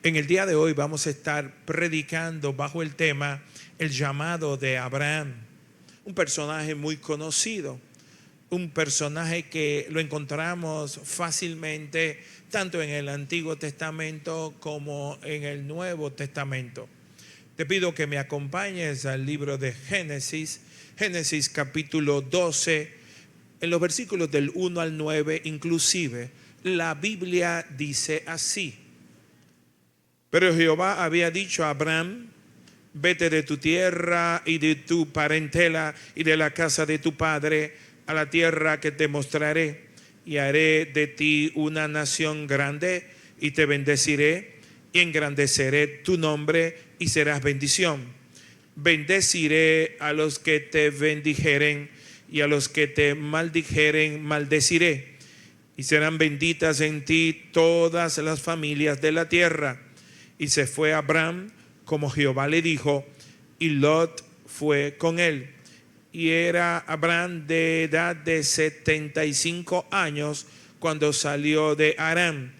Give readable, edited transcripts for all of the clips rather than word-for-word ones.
En el día de hoy vamos a estar predicando bajo el tema el llamado de Abraham, un personaje muy conocido, un personaje que lo encontramos fácilmente tanto en el Antiguo Testamento como en el Nuevo Testamento. Te pido que me acompañes al libro de Génesis, Génesis capítulo 12, en los versículos del 1 al 9 inclusive. La Biblia dice así: pero Jehová había dicho a Abraham: vete de tu tierra y de tu parentela y de la casa de tu padre a la tierra que te mostraré, y haré de ti una nación grande, y te bendeciré y engrandeceré tu nombre, y serás bendición. Bendeciré a los que te bendijeren, y a los que te maldijeren maldeciré, y serán benditas en ti todas las familias de la tierra. Y se fue Abraham como Jehová le dijo, y Lot fue con él. Y era Abraham de edad de 75 años cuando salió de Aram.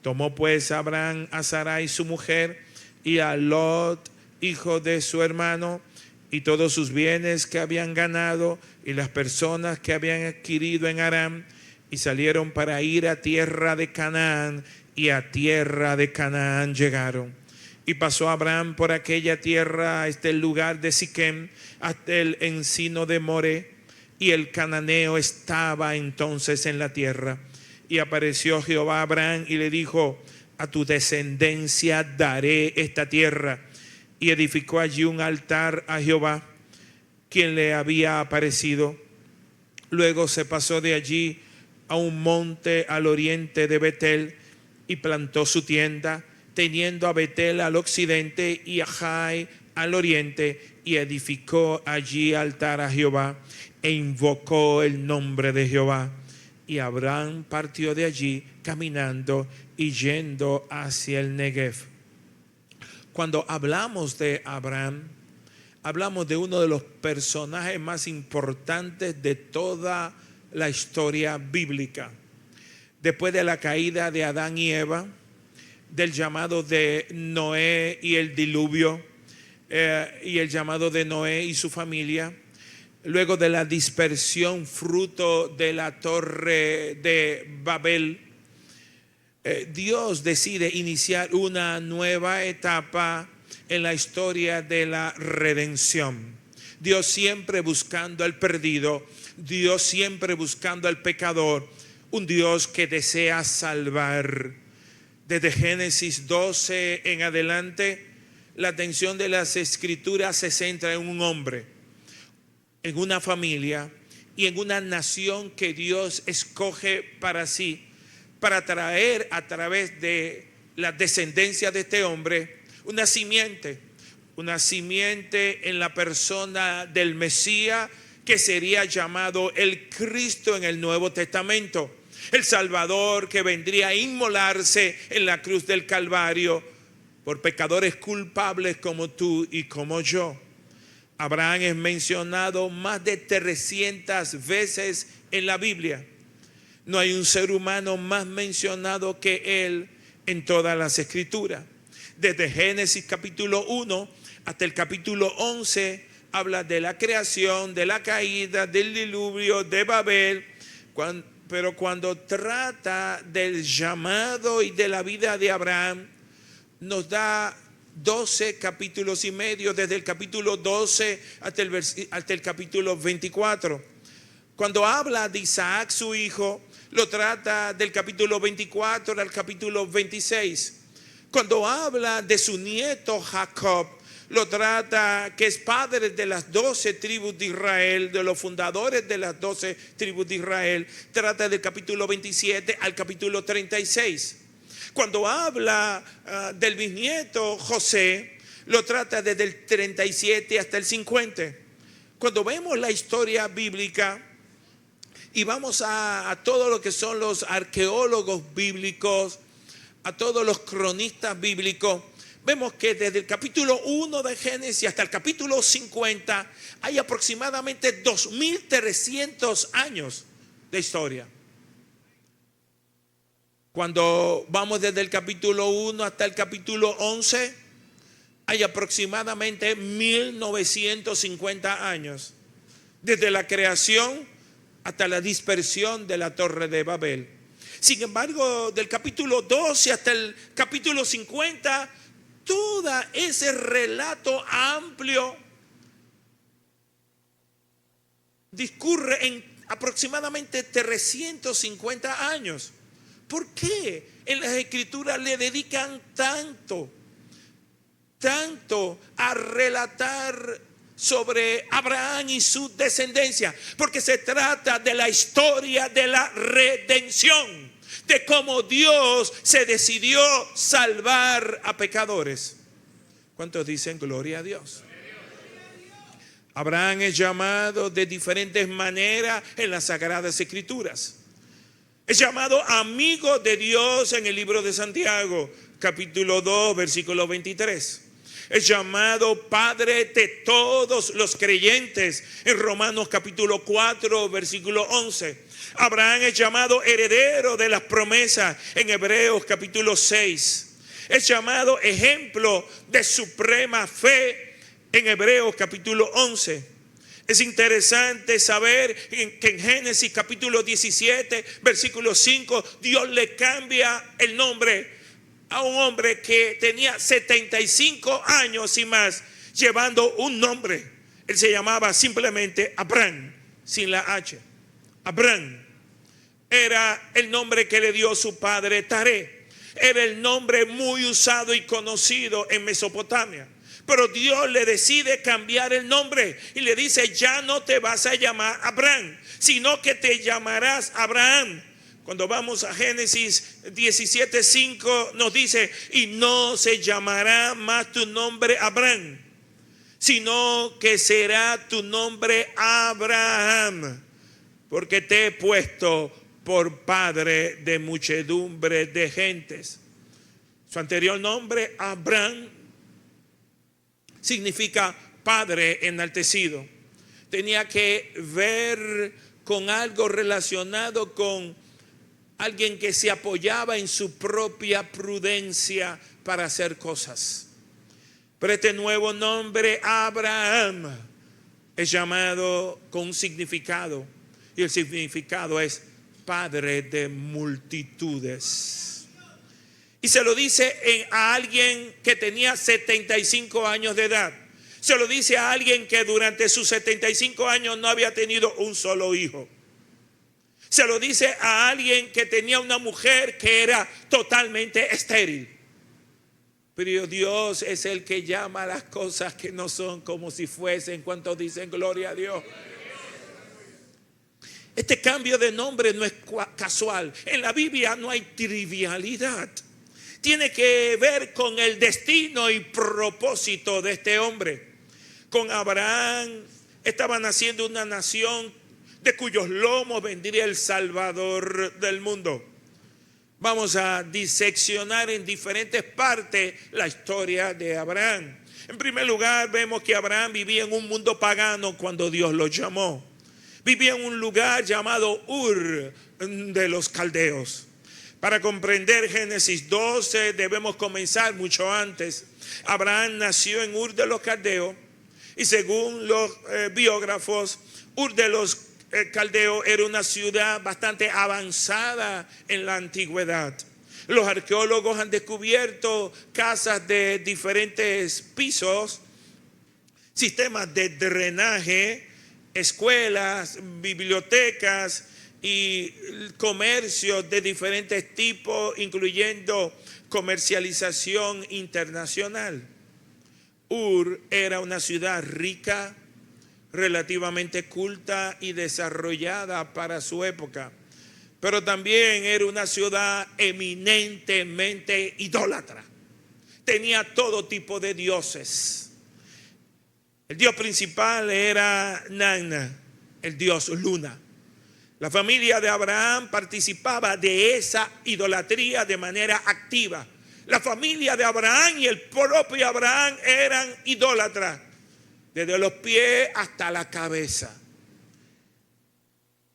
Tomó pues Abraham a Sarai su mujer, y a Lot, hijo de su hermano, y todos sus bienes que habían ganado, y las personas que habían adquirido en Aram, y salieron para ir a tierra de Canaán, y a tierra de Canaán llegaron. Y pasó Abraham por aquella tierra hasta el lugar de Siquem, hasta el encino de More, y el cananeo estaba entonces en la tierra. Y apareció Jehová a Abraham y le dijo: a tu descendencia daré esta tierra. Y edificó allí un altar a Jehová, quien le había aparecido. Luego se pasó de allí a un monte al oriente de Betel, y plantó su tienda, teniendo a Betel al occidente y a Jai al oriente, y edificó allí altar a Jehová, e invocó el nombre de Jehová. Y Abraham partió de allí caminando y yendo hacia el Negev. Cuando hablamos de Abraham, hablamos de uno de los personajes más importantes de toda la historia bíblica. Después de la caída de Adán y Eva, del llamado de Noé y el diluvio, y el llamado de Noé y su familia, luego de la dispersión fruto de la torre de Babel, Dios decide iniciar una nueva etapa en la historia de la redención. Dios siempre buscando al perdido, Dios siempre buscando al pecador, un Dios que desea salvar. Desde Génesis 12 en adelante, la atención de las escrituras se centra en un hombre, en una familia y en una nación que Dios escoge para sí, para traer a través de la descendencia de este hombre una simiente en la persona del Mesías, que sería llamado el Cristo en el Nuevo Testamento, el Salvador que vendría a inmolarse en la cruz del Calvario por pecadores culpables como tú y como yo. Abraham es mencionado más de 300 veces en la Biblia. No hay un ser humano más mencionado que él en todas las escrituras. Desde Génesis capítulo 1 hasta el capítulo 11 habla de la creación, de la caída, del diluvio, de Babel. Pero cuando trata del llamado y de la vida de Abraham, nos da 12 capítulos y medio, desde el capítulo 12 hasta el capítulo 24. Cuando habla de Isaac, su hijo, lo trata del capítulo 24 al capítulo 26. Cuando habla de su nieto Jacob, lo trata que es padre de las 12 tribus de Israel, de los fundadores de las 12 tribus de Israel. Trata del capítulo 27 al capítulo 36. Cuando habla del bisnieto José, lo trata desde el 37 hasta el 50. Cuando vemos la historia bíblica y vamos a todo lo que son los arqueólogos bíblicos, a todos los cronistas bíblicos, vemos que desde el capítulo 1 de Génesis hasta el capítulo 50 hay aproximadamente 2300 años de historia. Cuando vamos desde el capítulo 1 hasta el capítulo 11, hay aproximadamente 1950 años, desde la creación hasta la dispersión de la Torre de Babel. Sin embargo, del capítulo 12 hasta el capítulo 50, todo ese relato amplio discurre en aproximadamente 350 años. ¿Por qué en las Escrituras le dedican tanto a relatar sobre Abraham y su descendencia? Porque se trata de la historia de la redención, de cómo Dios se decidió salvar a pecadores. ¿Cuántos dicen gloria a Dios? Abraham es llamado de diferentes maneras en las Sagradas Escrituras. Es llamado amigo de Dios en el libro de Santiago, capítulo 2, versículo 23. Es llamado padre de todos los creyentes en Romanos capítulo 4, versículo 11. Abraham es llamado heredero de las promesas en Hebreos capítulo 6. Es llamado ejemplo de suprema fe en Hebreos capítulo 11. Es interesante saber que en Génesis capítulo 17, versículo 5, Dios le cambia el nombre a un hombre que tenía 75 años y más, llevando un nombre. Él se llamaba simplemente Abraham, sin la H. Abraham era el nombre que le dio su padre Taré. Era el nombre muy usado y conocido en Mesopotamia. Pero Dios le decide cambiar el nombre y le dice: ya no te vas a llamar Abraham, sino que te llamarás Abraham. Cuando vamos a Génesis 17:5 nos dice: y no se llamará más tu nombre Abraham, sino que será tu nombre Abraham, porque te he puesto por padre de muchedumbre de gentes. Su anterior nombre, Abraham, significa padre enaltecido. Tenía que ver con algo relacionado con alguien que se apoyaba en su propia prudencia para hacer cosas. Pero este nuevo nombre, Abraham, es llamado con un significado. Y el significado es padre de multitudes. Y se lo dice a alguien que tenía 75 años de edad. Se lo dice a alguien que durante sus 75 años no había tenido un solo hijo. Se lo dice a alguien que tenía una mujer que era totalmente estéril. Pero Dios es el que llama las cosas que no son como si fuesen. ¿Cuántos dicen gloria a Dios? Este cambio de nombre no es casual. En la Biblia no hay trivialidad. Tiene que ver con el destino y propósito de este hombre. Con Abraham estaba naciendo una nación de cuyos lomos vendría el Salvador del mundo. Vamos a diseccionar en diferentes partes la historia de Abraham. En primer lugar, vemos que Abraham vivía en un mundo pagano cuando Dios lo llamó. Vivía en un lugar llamado Ur de los Caldeos. Para comprender Génesis 12 debemos comenzar mucho antes. Abraham nació en Ur de los Caldeos y según los biógrafos, Ur de los Caldeos era una ciudad bastante avanzada en la antigüedad. Los arqueólogos han descubierto casas de diferentes pisos, sistemas de drenaje, escuelas, bibliotecas y comercios de diferentes tipos, incluyendo comercialización internacional. Ur era una ciudad rica, relativamente culta y desarrollada para su época, pero también era una ciudad eminentemente idólatra. Tenía todo tipo de dioses. El dios principal era Nanna, el dios luna. La familia de Abraham participaba de esa idolatría de manera activa. La familia de Abraham y el propio Abraham eran idólatras, desde los pies hasta la cabeza.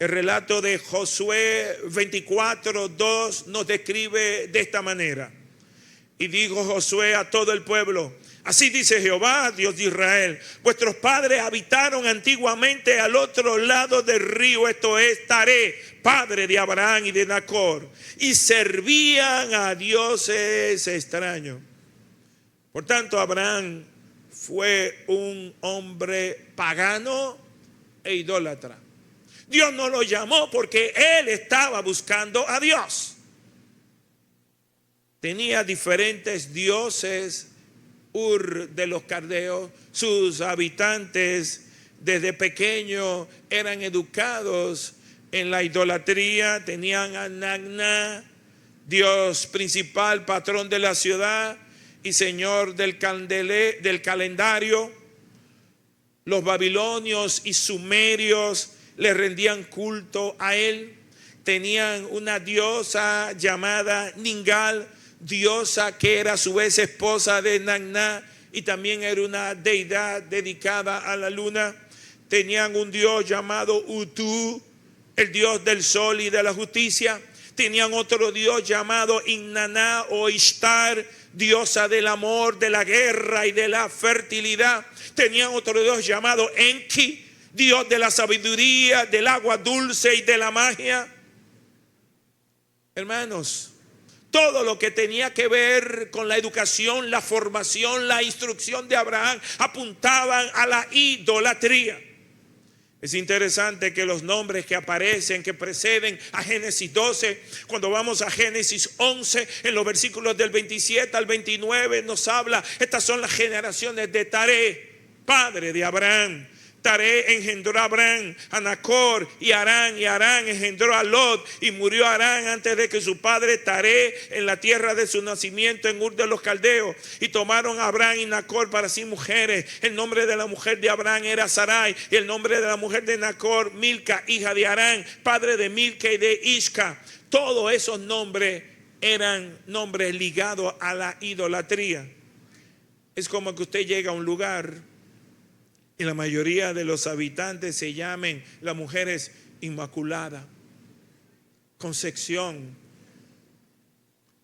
El relato de Josué 24:2 nos describe de esta manera. Y dijo Josué a todo el pueblo: así dice Jehová, Dios de Israel: vuestros padres habitaron antiguamente al otro lado del río, esto es Taré, padre de Abraham y de Nacor, y servían a dioses extraños. Por tanto, Abraham fue un hombre pagano e idólatra. Dios no lo llamó porque él estaba buscando a Dios. Tenía diferentes dioses. Ur de los caldeos, sus habitantes desde pequeños eran educados en la idolatría. Tenían a Nagná, dios principal, patrón de la ciudad y señor del calendario. Los babilonios y sumerios le rendían culto a él. Tenían una diosa llamada Ningal, diosa que era a su vez esposa de Nagná y también era una deidad dedicada a la luna. Tenían un dios llamado Utu, el dios del sol y de la justicia. Tenían otro dios llamado Inanna o Ishtar, diosa del amor, de la guerra y de la fertilidad. Tenían otro dios llamado Enki, dios de la sabiduría, del agua dulce y de la magia. Hermanos, todo lo que tenía que ver con la educación, la formación, la instrucción de Abraham apuntaban a la idolatría. Es interesante que los nombres que aparecen, que preceden a Génesis 12, cuando vamos a Génesis 11, en los versículos del 27 al 29 nos habla, estas son las generaciones de Taré, padre de Abraham. Taré engendró a Abraham, a Nacor y Harán engendró a Lot, y murió Harán antes de que su padre Taré en la tierra de su nacimiento en Ur de los Caldeos. Y tomaron a Abraham y Nacor para sí mujeres. El nombre de la mujer de Abraham era Sarai, y el nombre de la mujer de Nacor, Milca, hija de Harán, padre de Milca y de Isca. Todos esos nombres eran nombres ligados a la idolatría. Es como que usted llega a un lugar y la mayoría de los habitantes se llamen las mujeres Inmaculada, Concepción,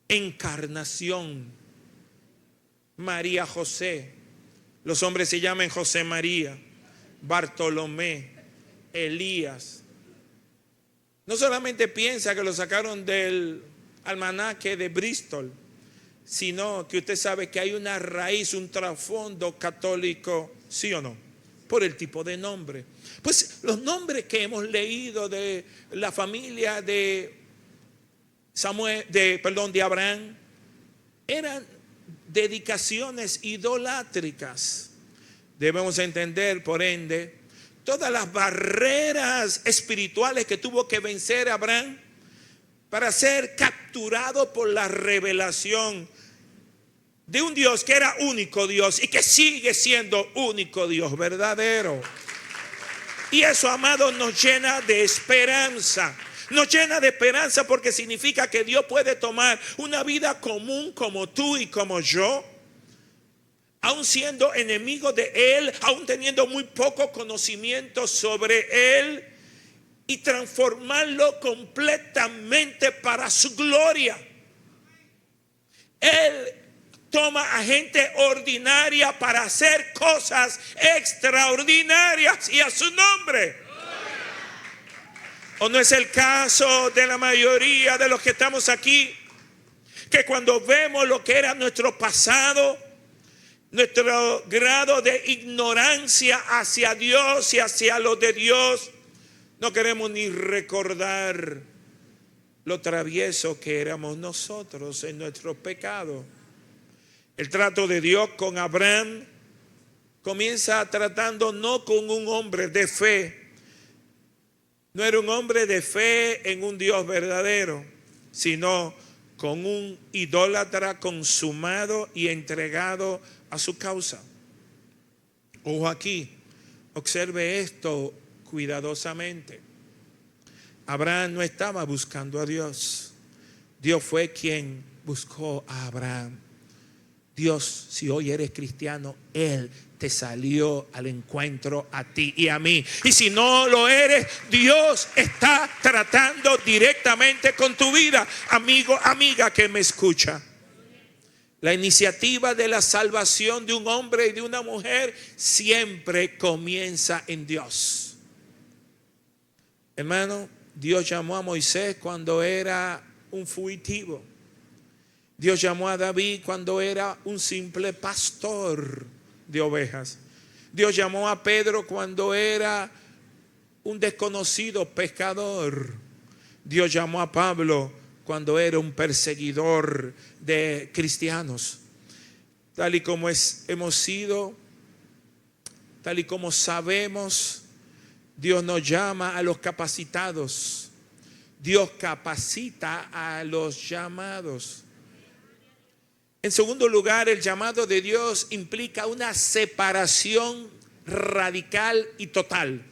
Encarnación, María José. Los hombres se llaman José María, Bartolomé, Elías. No solamente piensa que lo sacaron del almanaque de Bristol, sino que usted sabe que hay una raíz, un trasfondo católico, ¿sí o no? Por el tipo de nombre. Pues los nombres que hemos leído de la familia de de Abraham eran dedicaciones idolátricas. Debemos entender, por ende, todas las barreras espirituales que tuvo que vencer Abraham para ser capturado por la revelación de un Dios que era único Dios y que sigue siendo único Dios verdadero. Y eso, amados, nos llena de esperanza. Nos llena de esperanza porque significa que Dios puede tomar una vida común como tú y como yo, aún siendo enemigo de Él, aún teniendo muy poco conocimiento sobre Él, y transformarlo completamente para su gloria. Él toma a gente ordinaria para hacer cosas extraordinarias y a su nombre. ¿O no es el caso de la mayoría de los que estamos aquí? Que cuando vemos lo que era nuestro pasado, nuestro grado de ignorancia hacia Dios y hacia lo de Dios, no queremos ni recordar lo travieso que éramos nosotros en nuestro pecado. El trato de Dios con Abraham comienza tratando no con un hombre de fe. No era un hombre de fe en un Dios verdadero, sino con un idólatra consumado y entregado a su causa. Ojo aquí, observe esto cuidadosamente. Abraham no estaba buscando a Dios. Dios fue quien buscó a Abraham. Dios, si hoy eres cristiano, Él te salió al encuentro a ti y a mí. Y si no lo eres, Dios está tratando directamente con tu vida, amigo, amiga que me escucha. La iniciativa de la salvación de un hombre y de una mujer siempre comienza en Dios. Hermano, Dios llamó a Moisés cuando era un fugitivo. Dios llamó a David cuando era un simple pastor de ovejas. Dios llamó a Pedro cuando era un desconocido pescador. Dios llamó a Pablo cuando era un perseguidor de cristianos. Tal y como hemos sido, tal y como sabemos, Dios nos llama a los capacitados. Dios capacita a los llamados. En segundo lugar, el llamado de Dios implica una separación radical y total.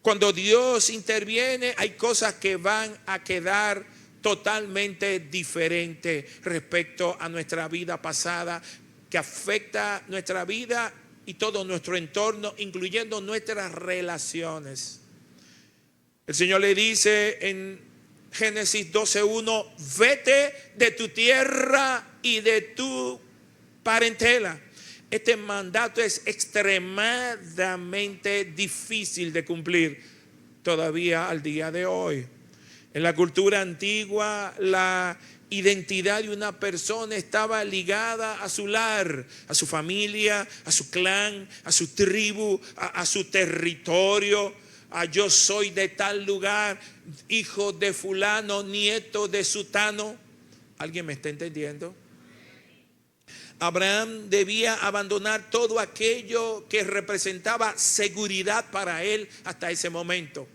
Cuando Dios interviene, hay cosas que van a quedar totalmente diferentes respecto a nuestra vida pasada, que afecta nuestra vida y todo nuestro entorno, incluyendo nuestras relaciones. El Señor le dice en Génesis 12:1, vete de tu tierra y de tu parentela. Este mandato es extremadamente difícil de cumplir todavía al día de hoy. En la cultura antigua, la identidad de una persona estaba ligada a su lar, a su familia, a su clan, a su tribu, a su territorio. Yo soy de tal lugar, hijo de fulano, nieto de sutano. ¿Alguien me está entendiendo? Abraham debía abandonar todo aquello que representaba seguridad para él hasta ese momento.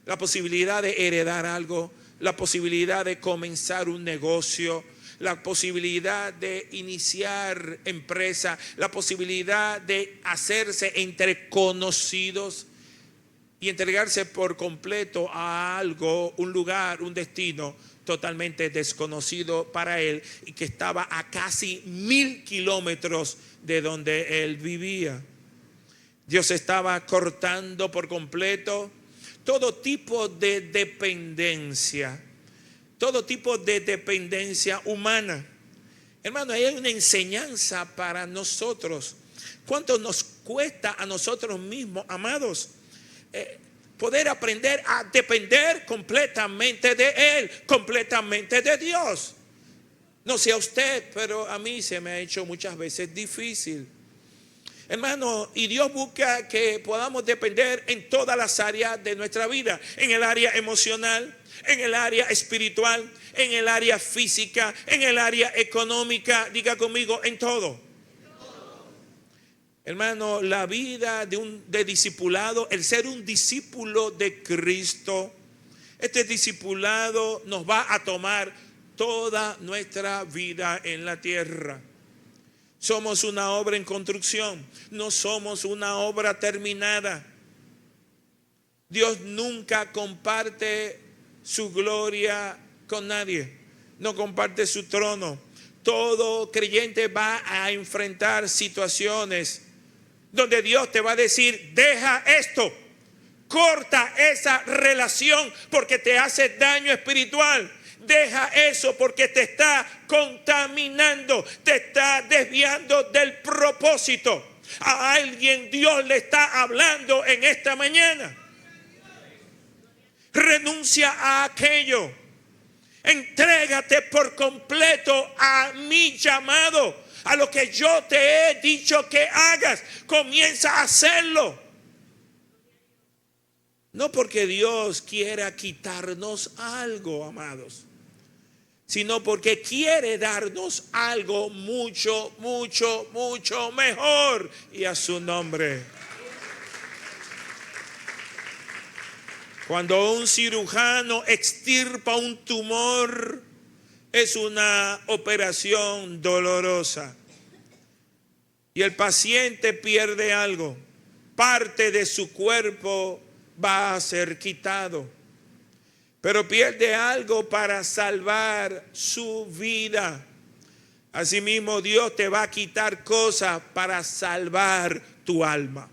La posibilidad de heredar algo, la posibilidad de comenzar un negocio, la posibilidad de iniciar empresa, la posibilidad de hacerse entre conocidos y entregarse por completo a algo, un lugar, un destino totalmente desconocido para él y que estaba a casi 1000 kilómetros de donde él vivía. Dios estaba cortando por completo todo tipo de dependencia, humana. Hermano, hay una enseñanza para nosotros. ¿Cuánto nos cuesta a nosotros mismos, amados, poder aprender a depender completamente de Él, completamente de Dios? No sé a usted, pero a mí se me ha hecho muchas veces difícil. Hermano, y Dios busca que podamos depender en todas las áreas de nuestra vida, en el área emocional, en el área espiritual, en el área física, en el área económica. Diga conmigo, en todo. Hermano, la vida de discipulado, el ser un discípulo de Cristo, este discipulado nos va a tomar toda nuestra vida en la tierra. Somos una obra en construcción, no somos una obra terminada. Dios nunca comparte su gloria con nadie, no comparte su trono. Todo creyente va a enfrentar situaciones donde Dios te va a decir, deja esto, corta esa relación porque te hace daño espiritual. Deja eso porque te está contaminando, te está desviando del propósito. A alguien Dios le está hablando en esta mañana. Renuncia a aquello. Entrégate por completo a mi llamado, a lo que yo te he dicho que hagas. Comienza a hacerlo. No porque Dios quiera quitarnos algo, amados, sino porque quiere darnos algo mucho, mucho, mucho mejor, y a su nombre. Cuando un cirujano extirpa un tumor, es una operación dolorosa y el paciente pierde algo, parte de su cuerpo va a ser quitado, pero pierde algo para salvar su vida. Asimismo, Dios te va a quitar cosas para salvar tu alma.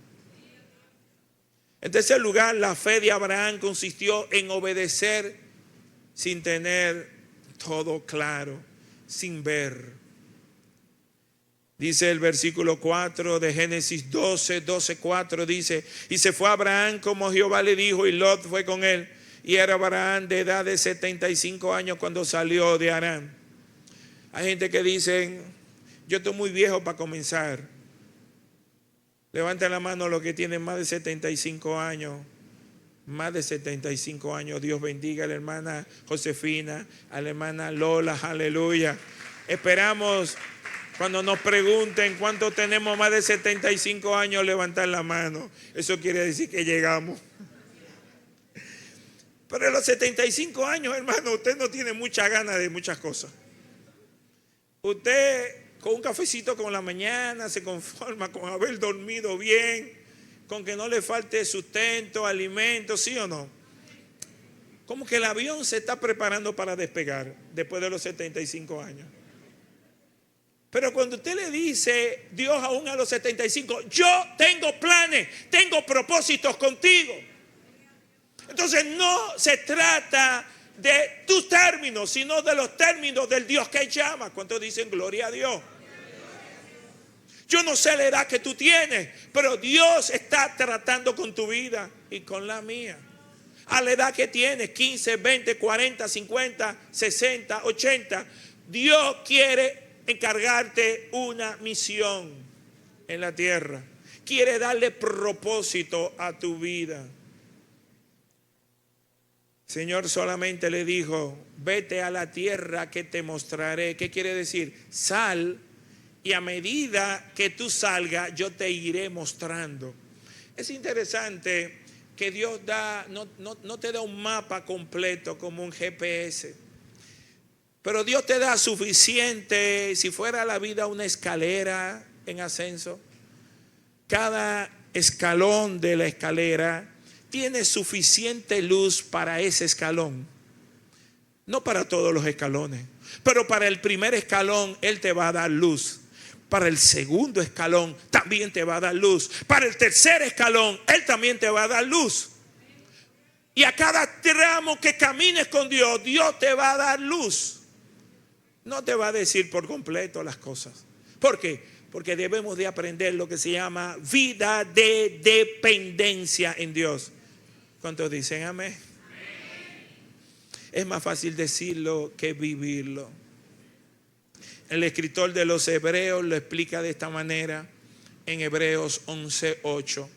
En tercer lugar, la fe de Abraham consistió en obedecer sin tener todo claro, sin ver. Dice el versículo 4 de Génesis 12:4 dice: y se fue Abraham como Jehová le dijo, y Lot fue con él. Y era Abraham de edad de 75 años cuando salió de Harán. Hay gente que dice: yo estoy muy viejo para comenzar. Levanten la mano los que tienen más de 75 años. Más de 75 años. Dios bendiga a la hermana Josefina, a la hermana Lola, aleluya. Esperamos, cuando nos pregunten cuánto tenemos más de 75 años, levantar la mano. Eso quiere decir que llegamos. Pero a los 75 años, hermano, usted no tiene mucha ganas de muchas cosas. Usted con un cafecito con la mañana se conforma con haber dormido bien, con que no le falte sustento, alimento, ¿sí o no? Como que el avión se está preparando para despegar después de los 75 años. Pero cuando usted le dice, Dios aún a los 75, yo tengo planes, tengo propósitos contigo. Entonces no se trata de tus términos, sino de los términos del Dios que llama. ¿Cuántos dicen gloria a Dios? Yo no sé la edad que tú tienes, pero Dios está tratando con tu vida y con la mía. A la edad que tienes, 15, 20, 40, 50, 60, 80, Dios quiere encargarte una misión en la tierra. Quiere darle propósito a tu vida. Señor solamente le dijo: vete a la tierra que te mostraré. ¿Qué quiere decir? Sal, y a medida que tú salgas, yo te iré mostrando. Es interesante que Dios no te da un mapa completo como un GPS. Pero Dios te da suficiente. Si fuera la vida una escalera en ascenso, cada escalón de la escalera tiene suficiente luz para ese escalón. No para todos los escalones, pero para el primer escalón Él te va a dar luz. Para el segundo escalón también te va a dar luz. Para el tercer escalón Él también te va a dar luz. Y a cada tramo que camines con Dios, Dios te va a dar luz. No te va a decir por completo las cosas. ¿Por qué? Porque debemos de aprender lo que se llama vida de dependencia en Dios. ¿Cuántos dicen amén? Es más fácil decirlo que vivirlo. El escritor de los Hebreos lo explica de esta manera en Hebreos 11:8.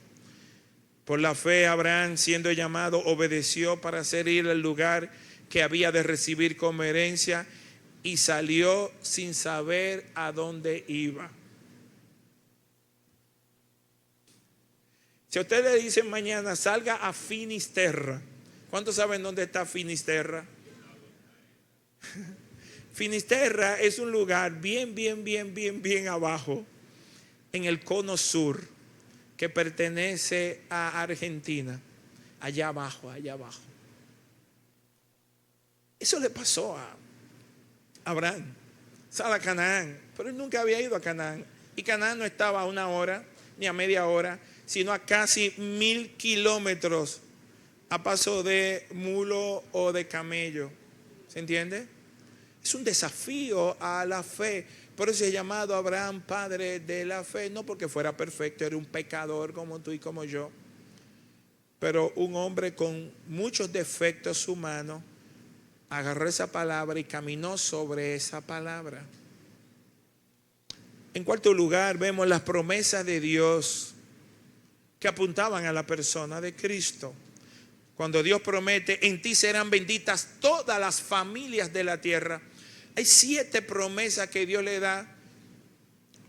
Por la fe Abraham, siendo llamado, obedeció para hacer ir al lugar que había de recibir como herencia, y salió sin saber a dónde iba. Si a usted le dicen mañana, salga a Finisterra, ¿cuántos saben dónde está Finisterra? Finisterra es un lugar bien abajo, en el cono sur, que pertenece a Argentina. Allá abajo. Eso le pasó a Abraham. Sale a Canaán, pero él nunca había ido a Canaán. Y Canaán no estaba a una hora, ni a media hora, sino a casi 1000 kilómetros a paso de mulo o de camello. ¿Se entiende? Es un desafío a la fe. Por eso es llamado Abraham padre de la fe. No porque fuera perfecto, era un pecador como tú y como yo, pero un hombre con muchos defectos humanos. Agarró esa palabra y caminó sobre esa palabra. En cuarto lugar, vemos las promesas de Dios que apuntaban a la persona de Cristo. Cuando Dios promete, en ti serán benditas todas las familias de la tierra. Hay 7 promesas que Dios le da,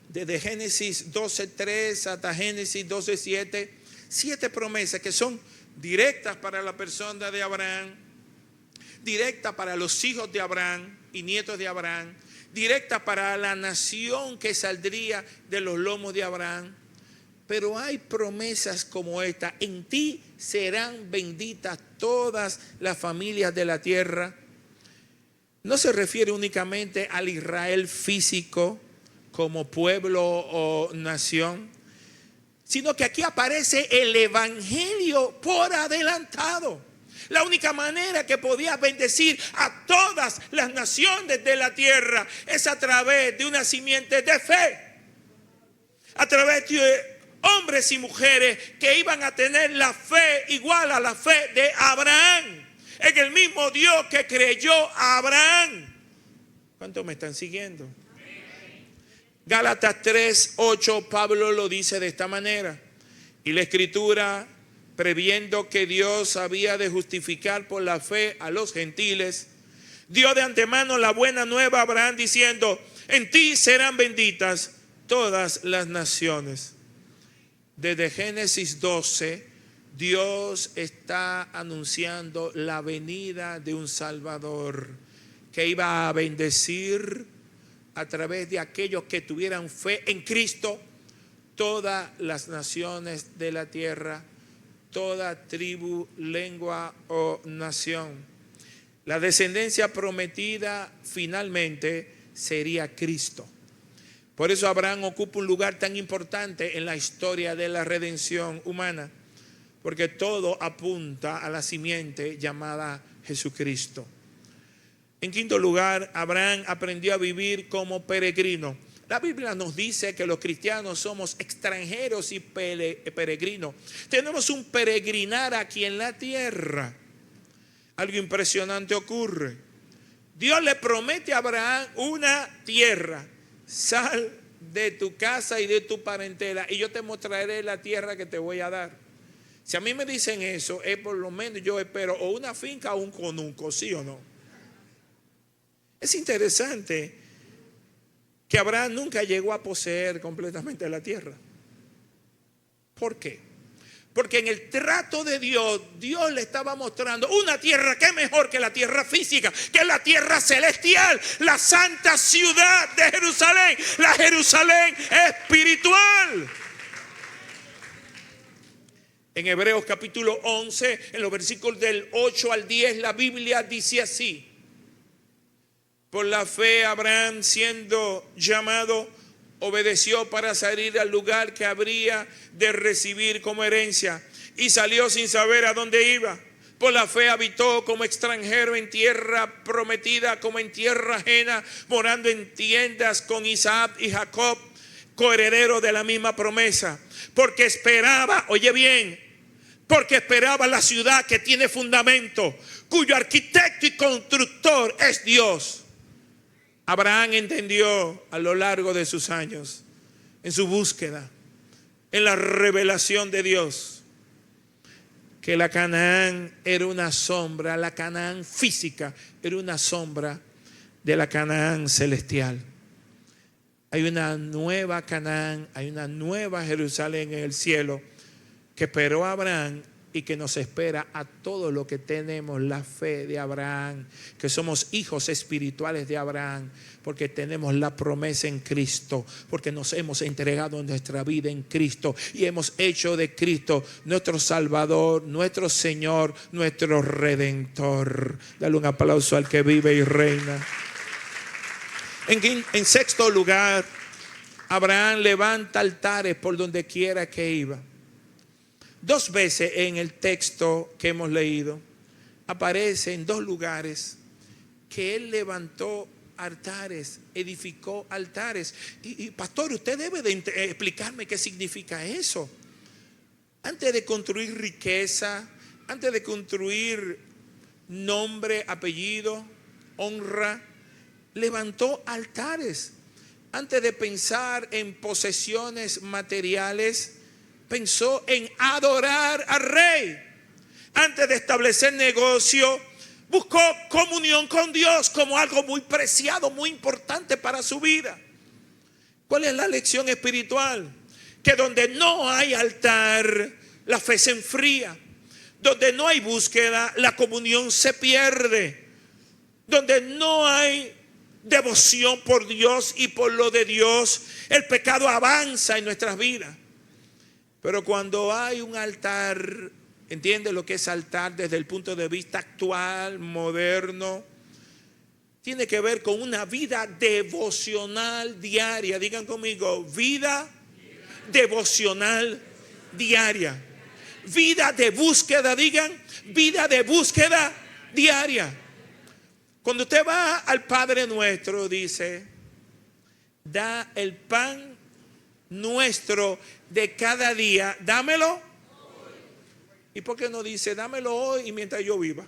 desde Génesis 12:3 hasta Génesis 12:7. 7 promesas que son directas para la persona de Abraham, directas para los hijos de Abraham y nietos de Abraham, directas para la nación que saldría de los lomos de Abraham. Pero hay promesas como esta: en ti serán benditas todas las familias de la tierra. no se refiere únicamente al Israel físico como pueblo o nación, sino que aquí aparece el evangelio por adelantado. La única manera que podía bendecir a todas las naciones de la tierra es a través de una simiente de fe, a través de hombres y mujeres que iban a tener la fe igual a la fe de Abraham, en el mismo Dios que creyó a Abraham. ¿Cuántos me están siguiendo? Gálatas 3:8, Pablo lo dice de esta manera: y la Escritura, previendo que Dios había de justificar por la fe a los gentiles, dio de antemano la buena nueva a Abraham, diciendo: en ti serán benditas todas las naciones. Desde Génesis 12, Dios está anunciando la venida de un Salvador que iba a bendecir a través de aquellos que tuvieran fe en Cristo todas las naciones de la tierra, toda tribu, lengua o nación. La descendencia prometida finalmente sería Cristo. Por eso Abraham ocupa un lugar tan importante en la historia de la redención humana, porque todo apunta a la simiente llamada Jesucristo. En quinto lugar, Abraham aprendió a vivir como peregrino. La Biblia nos dice que los cristianos somos extranjeros y peregrinos. Tenemos un peregrinar aquí en la tierra. Algo impresionante ocurre. Dios le promete a Abraham una tierra. Sal de tu casa y de tu parentela y yo te mostraré la tierra que te voy a dar. Si a mí me dicen eso, es por lo menos yo espero o una finca o un conuco, ¿sí o no? Es interesante que Abraham nunca llegó a poseer completamente la tierra. ¿Por qué? Porque en el trato de Dios, Dios le estaba mostrando una tierra que es mejor que la tierra física, que es la tierra celestial, la santa ciudad de Jerusalén, la Jerusalén espiritual. En Hebreos capítulo 11, en los versículos del 8 al 10, la Biblia dice así: por la fe Abraham, siendo llamado, obedeció para salir al lugar que habría de recibir como herencia, y salió sin saber a dónde iba. Por la fe habitó como extranjero en tierra prometida, como en tierra ajena, morando en tiendas con Isaac y Jacob, coheredero de la misma promesa. Porque esperaba, oye bien, porque esperaba la ciudad que tiene fundamento, cuyo arquitecto y constructor es Dios. Abraham entendió a lo largo de sus años, en su búsqueda, en la revelación de Dios, que la Canaán era una sombra, la Canaán física era una sombra de la Canaán celestial. Hay una nueva Canaán, hay una nueva Jerusalén en el cielo que esperó a Abraham y que nos espera a todos los que tenemos la fe de Abraham, que somos hijos espirituales de Abraham, porque tenemos la promesa en Cristo, porque nos hemos entregado nuestra vida en Cristo y hemos hecho de Cristo nuestro Salvador, nuestro Señor, nuestro Redentor. Dale un aplauso al que vive y reina. En sexto lugar, Abraham levanta altares por donde quiera que iba. Dos veces en el texto que hemos leído aparece en dos lugares que él levantó altares, edificó altares. Y pastor, usted debe de explicarme qué significa eso. Antes de construir riqueza, antes de construir nombre, apellido, honra, levantó altares. Antes de pensar en posesiones materiales, pensó en adorar al rey. Antes de establecer negocio, buscó comunión con Dios como algo muy preciado, muy importante para su vida. ¿Cuál es la lección espiritual? Que donde no hay altar, la fe se enfría. Donde no hay búsqueda, la comunión se pierde. Donde no hay devoción por Dios y por lo de Dios, el pecado avanza en nuestras vidas. Pero cuando hay un altar, ¿entiende lo que es altar desde el punto de vista actual, moderno? tiene que ver con una vida devocional diaria. Digan conmigo, vida devocional diaria. Vida de búsqueda, digan, vida de búsqueda diaria. Cuando usted va al Padre Nuestro, dice, da el pan nuestro de cada día, dámelo. ¿Y por qué no dice, dámelo hoy y mientras yo viva?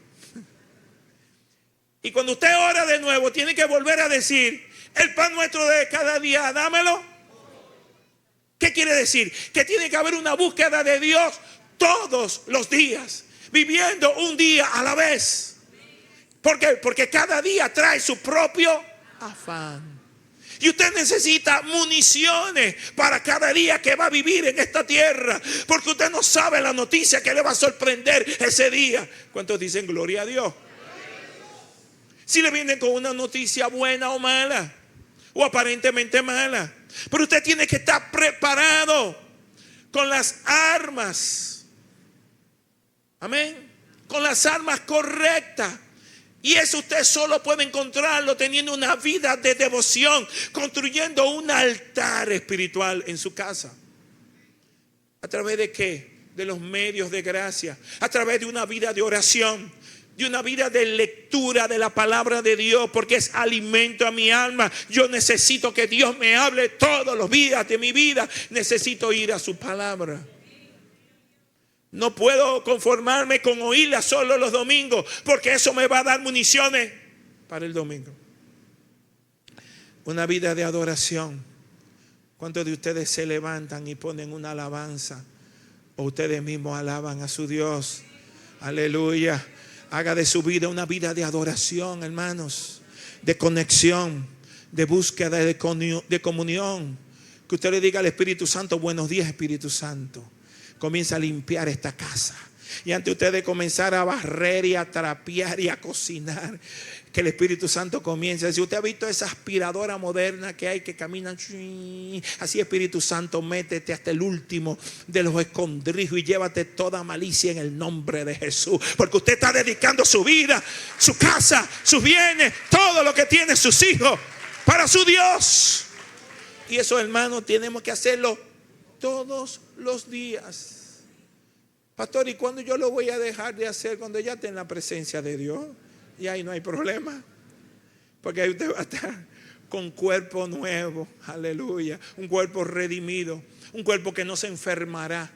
Y cuando usted ora de nuevo, tiene que volver a decir, el pan nuestro de cada día, dámelo. ¿Qué quiere decir? Que tiene que haber una búsqueda de Dios todos los días, viviendo un día a la vez. ¿Por qué? Porque cada día trae su propio afán. Y usted necesita municiones para cada día que va a vivir en esta tierra. Porque usted no sabe la noticia que le va a sorprender ese día. ¿Cuántos dicen gloria a Dios? Si le vienen con una noticia buena o mala, o aparentemente mala. Pero usted tiene que estar preparado con las armas. Amén. Con las armas correctas. Y eso usted solo puede encontrarlo teniendo una vida de devoción, construyendo un altar espiritual en su casa. ¿A través de qué? De los medios de gracia. A través de una vida de oración, de una vida de lectura de la palabra de Dios, porque es alimento a mi alma. Yo necesito que Dios me hable todos los días de mi vida. Necesito ir a su palabra. No puedo conformarme con oírla solo los domingos, porque eso me va a dar municiones para el domingo. Una vida de adoración. ¿Cuántos de ustedes se levantan y ponen una alabanza? O ustedes mismos alaban a su Dios. Aleluya. Haga de su vida una vida de adoración, hermanos. De conexión, de búsqueda, de comunión. Que usted le diga al Espíritu Santo, buenos días, Espíritu Santo. Comienza a limpiar esta casa. Y antes de ustedes comenzar a barrer y a trapear y a cocinar, que el Espíritu Santo comience. Si usted ha visto esa aspiradora moderna que hay que caminan, así Espíritu Santo, métete hasta el último de los escondrijos y llévate toda malicia en el nombre de Jesús. Porque usted está dedicando su vida, su casa, sus bienes, todo lo que tiene, sus hijos, para su Dios. Y eso, hermanos, tenemos que hacerlo todos los días. Pastor, ¿y cuándo yo lo voy a dejar de hacer? Cuando ya esté en la presencia de Dios. Y ahí no hay problema. Porque ahí usted va a estar con cuerpo nuevo. Aleluya. Un cuerpo redimido. Un cuerpo que no se enfermará.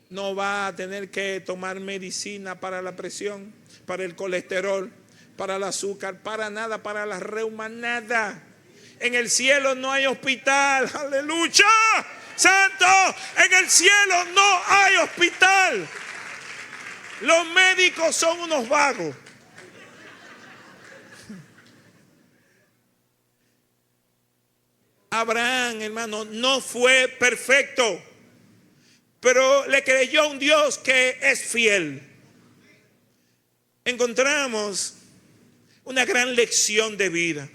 No va a tener que tomar medicina para la presión, para el colesterol, para el azúcar, para nada, para las reumas, nada. En el cielo no hay hospital. Aleluya. Santo, en el cielo no hay hospital. Los médicos son unos vagos. Abraham, hermano, no fue perfecto, pero le creyó a un Dios que es fiel. Encontramos una gran lección de vida.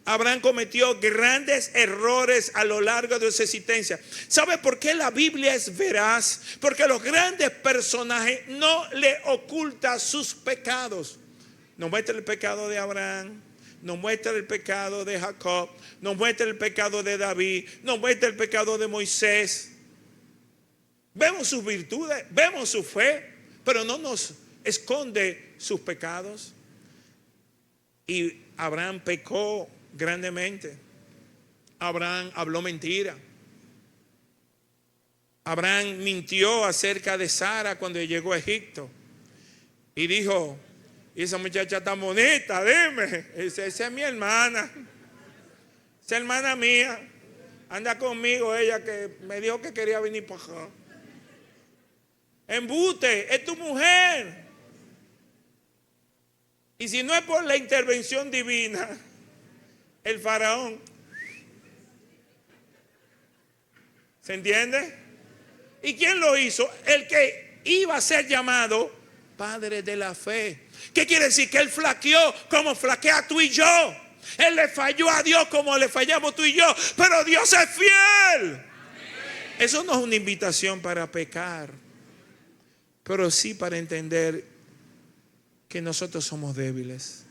Abraham cometió grandes errores a lo largo de su existencia. ¿Sabe por qué la Biblia es veraz? Porque los grandes personajes no le ocultan sus pecados. Nos muestra el pecado de Abraham, nos muestra el pecado de Jacob, nos muestra el pecado de David, nos muestra el pecado de Moisés. Vemos sus virtudes, vemos su fe, pero no nos esconde sus pecados. Y Abraham pecó grandemente. Abraham habló mentira. Abraham mintió acerca de Sara cuando llegó a Egipto y dijo: esa muchacha está bonita, dime. Esa es mi hermana, esa hermana mía, anda conmigo, ella que me dijo que quería venir para acá. Embute, es tu mujer. Y si no es por la intervención divina, el faraón, ¿se entiende? ¿Y quién lo hizo? El que iba a ser llamado padre de la fe. ¿Qué quiere decir? Que él flaqueó como flaquea tú y yo. Él le falló a Dios como le fallamos tú y yo. Pero Dios es fiel. Amén. Eso no es una invitación para pecar, pero sí para entender que nosotros somos débiles.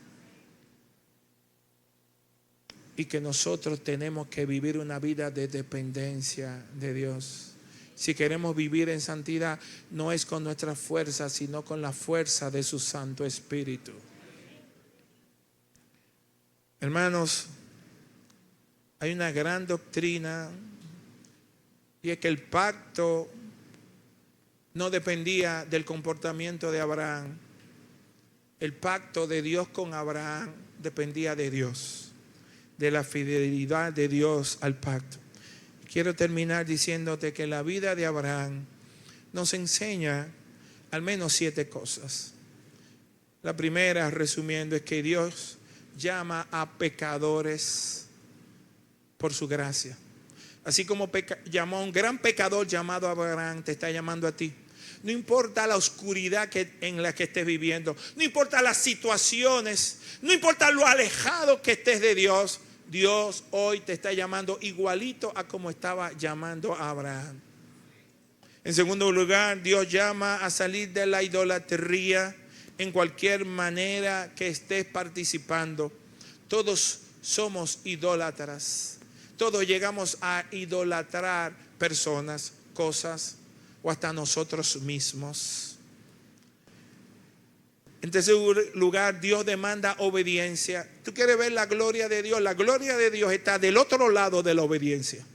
y que nosotros tenemos que vivir una vida de dependencia de Dios. Si queremos vivir en santidad, no es con nuestra fuerza, sino con la fuerza de su Santo Espíritu. Hermanos, hay una gran doctrina, y es que el pacto no dependía del comportamiento de Abraham. El pacto de Dios con Abraham dependía de Dios, de la fidelidad de Dios al pacto. Quiero terminar diciéndote que la vida de Abraham nos enseña al menos 7 cosas. La primera, resumiendo, es que Dios llama a pecadores por su gracia. Así como llamó a un gran pecador llamado Abraham, te está llamando a ti. No importa la oscuridad en la que estés viviendo, no importa las situaciones, no importa lo alejado que estés de Dios, Dios hoy te está llamando igualito a como estaba llamando a Abraham. En segundo lugar, Dios llama a salir de la idolatría en cualquier manera que estés participando. Todos somos idólatras. Todos llegamos a idolatrar personas, cosas o hasta nosotros mismos. En tercer lugar, Dios demanda obediencia. ¿Tú quieres ver la gloria de Dios? La gloria de Dios está del otro lado de la obediencia.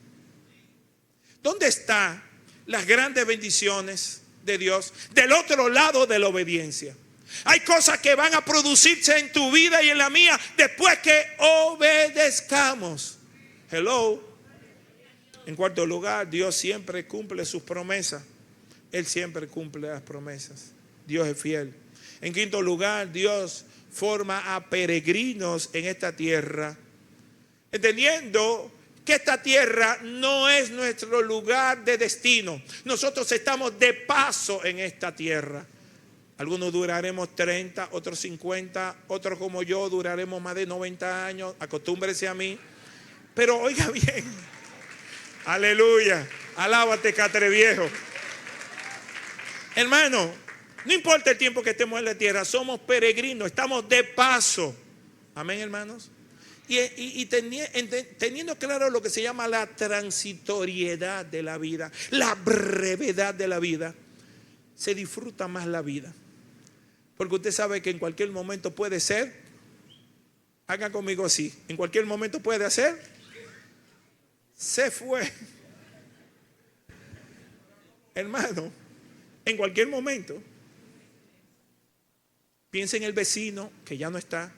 ¿Dónde están las grandes bendiciones de Dios? Del otro lado de la obediencia. Hay cosas que van a producirse en tu vida y en la mía después que obedezcamos. Hello. En cuarto lugar, Dios siempre cumple sus promesas. Él siempre cumple las promesas. Dios es fiel. En quinto lugar, Dios forma a peregrinos en esta tierra, entendiendo que esta tierra no es nuestro lugar de destino. Nosotros estamos de paso en esta tierra. Algunos duraremos 30, otros 50, otros como yo duraremos más de 90 años. Acostúmbrese a mí. Pero oiga bien, aleluya, alábate, catre viejo. Hermano, no importa el tiempo que estemos en la tierra, somos peregrinos, estamos de paso. Amén, hermanos. Y teniendo claro lo que se llama la transitoriedad de la vida, la brevedad de la vida, se disfruta más la vida. Porque usted sabe que en cualquier momento puede ser, haga conmigo así, en cualquier momento puede hacer, se fue. Hermano, en cualquier momento. Piensa en el vecino que ya no está,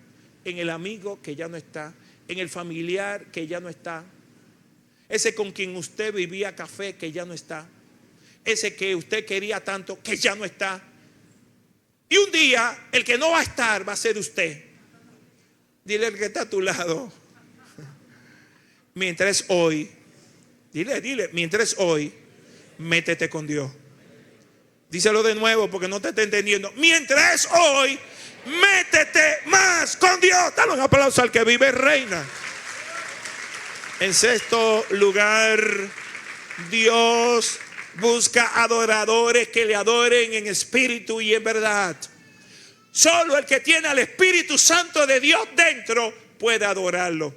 en el amigo que ya no está, en el familiar que ya no está, ese con quien usted vivía café que ya no está, ese que usted quería tanto que ya no está. Y un día el que no va a estar va a ser usted. Dile al que está a tu lado, mientras hoy, dile, mientras hoy, métete con Dios. Díselo de nuevo porque no te está entendiendo. Mientras hoy, métete más con Dios. Dale un aplauso al que vive, reina. En sexto lugar, Dios busca adoradores que le adoren en espíritu y en verdad. Solo el que tiene al Espíritu Santo de Dios dentro puede adorarlo.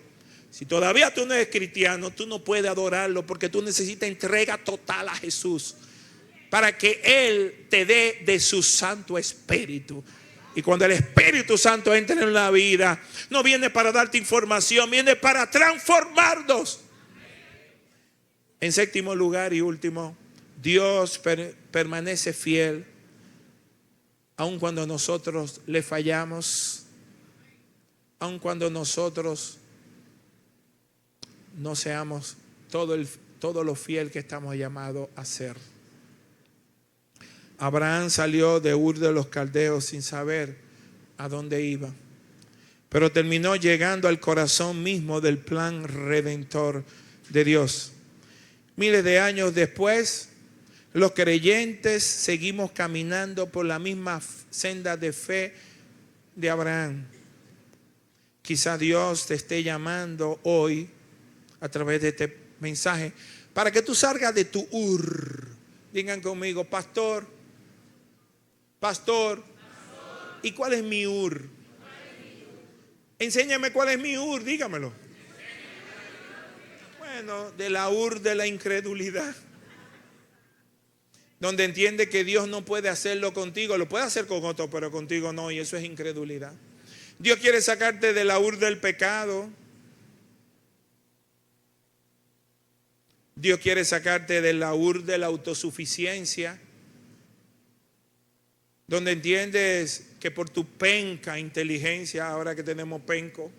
Si todavía tú no eres cristiano, tú no puedes adorarlo porque tú necesitas entrega total a Jesús para que Él te dé de su Santo Espíritu. Y cuando el Espíritu Santo entra en la vida, no viene para darte información, viene para transformarnos. En séptimo lugar y último, Dios permanece fiel aun cuando nosotros le fallamos, aun cuando nosotros no seamos todo lo fiel que estamos llamados a ser. Abraham salió de Ur de los Caldeos sin saber a dónde iba, pero terminó llegando al corazón mismo del plan redentor de Dios. Miles de años después, los creyentes seguimos caminando por la misma senda de fe de Abraham. Quizá Dios te esté llamando hoy a través de este mensaje para que tú salgas de tu Ur. Digan conmigo, pastor. ¿Y cuál es mi Ur? Enséñame cuál es mi Ur, dígamelo. Bueno, de la de la incredulidad. Donde entiende que Dios no puede hacerlo contigo. Lo puede hacer con otro, pero contigo no. Y eso es incredulidad. Dios quiere sacarte de la del pecado. Dios quiere sacarte de la de la autosuficiencia. Donde entiendes que por tu penca inteligencia, ahora que tenemos penco,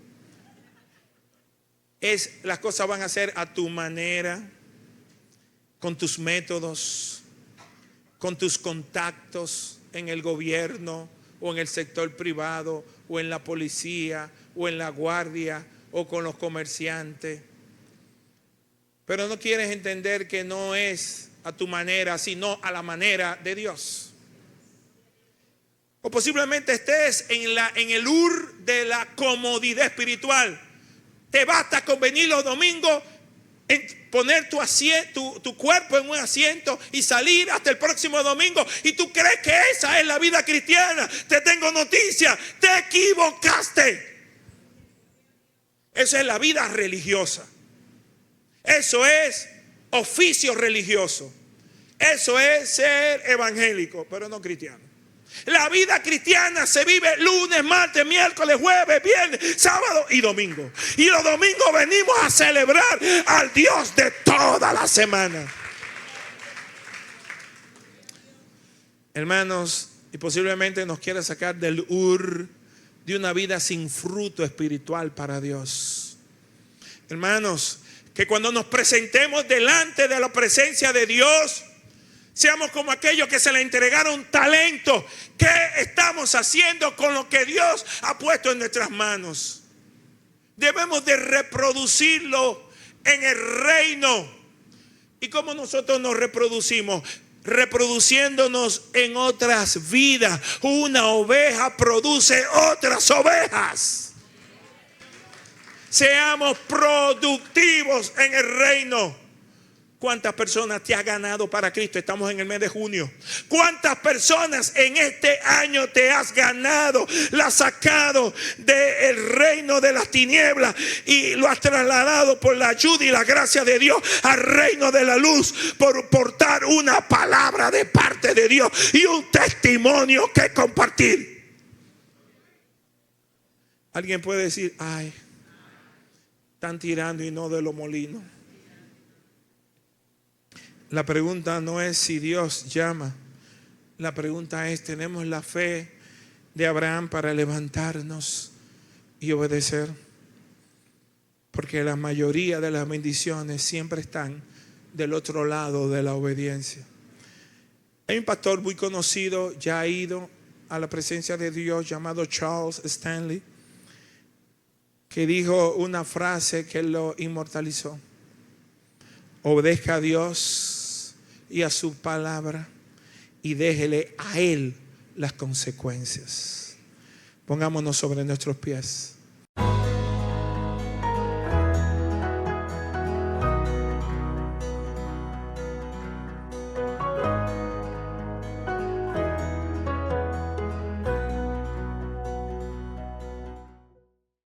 las cosas van a ser a tu manera, con tus métodos, con tus contactos en el gobierno o en el sector privado o en la policía o en la guardia o con los comerciantes. Pero no quieres entender que no es a tu manera, sino a la manera de Dios. O posiblemente estés en el de la comodidad espiritual. Te basta con venir los domingos, poner tu cuerpo en un asiento y salir hasta el próximo domingo. Y tú crees que esa es la vida cristiana. Te tengo noticia, te equivocaste. Esa es la vida religiosa. Eso es oficio religioso. Eso es ser evangélico, pero no cristiano. La vida cristiana se vive lunes, martes, miércoles, jueves, viernes, sábado y domingo. Y los domingos venimos a celebrar al Dios de toda la semana. Hermanos, y posiblemente nos quiera sacar del de una vida sin fruto espiritual para Dios. Hermanos, que cuando nos presentemos delante de la presencia de Dios, seamos como aquellos que se le entregaron talento. ¿Qué estamos haciendo con lo que Dios ha puesto en nuestras manos? Debemos de reproducirlo en el reino. ¿Y cómo nosotros nos reproducimos? Reproduciéndonos en otras vidas. Una oveja produce otras ovejas. Seamos productivos en el reino. ¿Cuántas personas te has ganado para Cristo? Estamos en el mes de junio. ¿Cuántas personas en este año te has ganado? Las has sacado del reino de las tinieblas y lo has trasladado por la ayuda y la gracia de Dios al reino de la luz, por portar una palabra de parte de Dios y un testimonio que compartir. Alguien puede decir, ay, están tirando y no de los molinos. La pregunta no es si Dios llama. La pregunta es, ¿tenemos la fe de Abraham para levantarnos y obedecer? Porque la mayoría de las bendiciones siempre están del otro lado de la obediencia. Hay un pastor muy conocido, ya ha ido a la presencia de Dios, llamado Charles Stanley, que dijo una frase que lo inmortalizó: obedezca a Dios y a su palabra y déjele a Él las consecuencias. Pongámonos sobre nuestros pies.